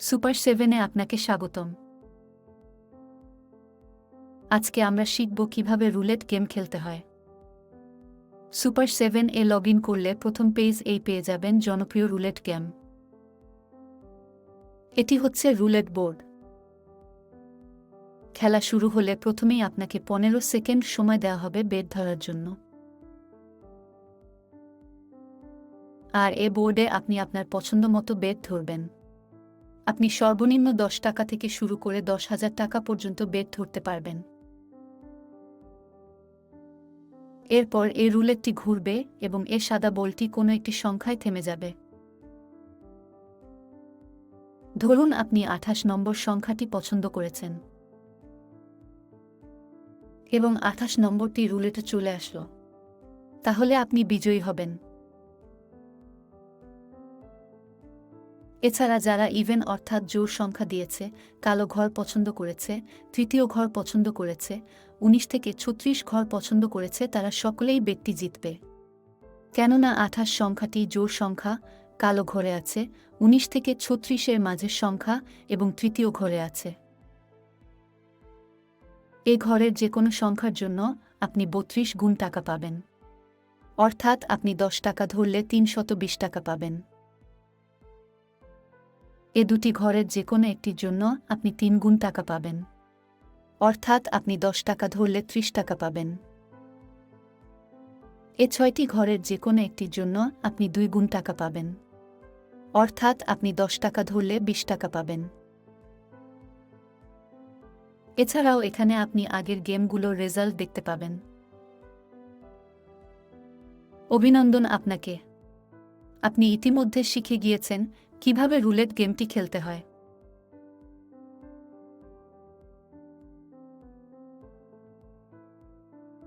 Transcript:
Super 7-এ আপনাকে স্বাগতম। আজকে আমরা শিখব কিভাবে রুলেট গেম খেলতে হয়। সুপার 7-এ লগইন করলে প্রথম এই পেয়ে যাবেন জনপ্রিয় রুলেট গেম। এটি হচ্ছে রুলেট বোর্ড। খেলা শুরু হলে প্রথমেই আপনাকে 15 সেকেন্ড সময় দেওয়া হবে বেট ধরার জন্য। আর এ বোর্ডে আপনি আপনার পছন্দ মতো বেট ধরবেন। আপনি সর্বনিম্ন 10 টাকা থেকে শুরু করে 10,000 টাকা পর্যন্ত বেট ধরতে পারবেন। এরপর এই রুলেটটি ঘুরবে এবং এ সাদা বলটি কোনো একটি সংখ্যায় থেমে যাবে। ধরুন আপনি 28 নম্বর সংখ্যাটি পছন্দ করেছেন এবং 28 নম্বরটি রুলেটে চলে আসলো। তাহলে আপনি বিজয়ী হবেন। এছাড়া যারা ইভেন অর্থাৎ জোড় সংখ্যা দিয়েছে, কালো ঘর পছন্দ করেছে, তৃতীয় ঘর পছন্দ করেছে, 19 থেকে 36 ঘর পছন্দ করেছে, তারা সকলেই বেটটি জিতবে। কেননা 28 সংখ্যাটি জোড় সংখ্যা, কালো ঘরে আছে, 19 থেকে 36-এর মাঝের সংখ্যা এবং তৃতীয় ঘরে আছে। এ ঘরের যে কোনো সংখ্যার জন্য আপনি 32 গুণ টাকা পাবেন। অর্থাৎ আপনি 10 টাকা ধরলে 320 টাকা পাবেন। এ দুটি ঘরের যে কোনো একটির জন্য আপনি 3 গুণ টাকা পাবেন। অর্থাৎ আপনি 10 টাকা ধরলে 30 টাকা পাবেন। এ 6টি ঘরের যে কোনো একটির জন্য আপনি 2 গুণ টাকা পাবেন। অর্থাৎ আপনি 10 টাকা ধরলে 20 টাকা পাবেন। এছাড়াও এখানে আপনি আগের গেমগুলোর রেজাল্ট দেখতে পাবেন। অভিনন্দন আপনাকে! আপনি ইতিমধ্যে শিখে গিয়েছেন কিভাবে রুলেট গেমটি খেলতে হয়।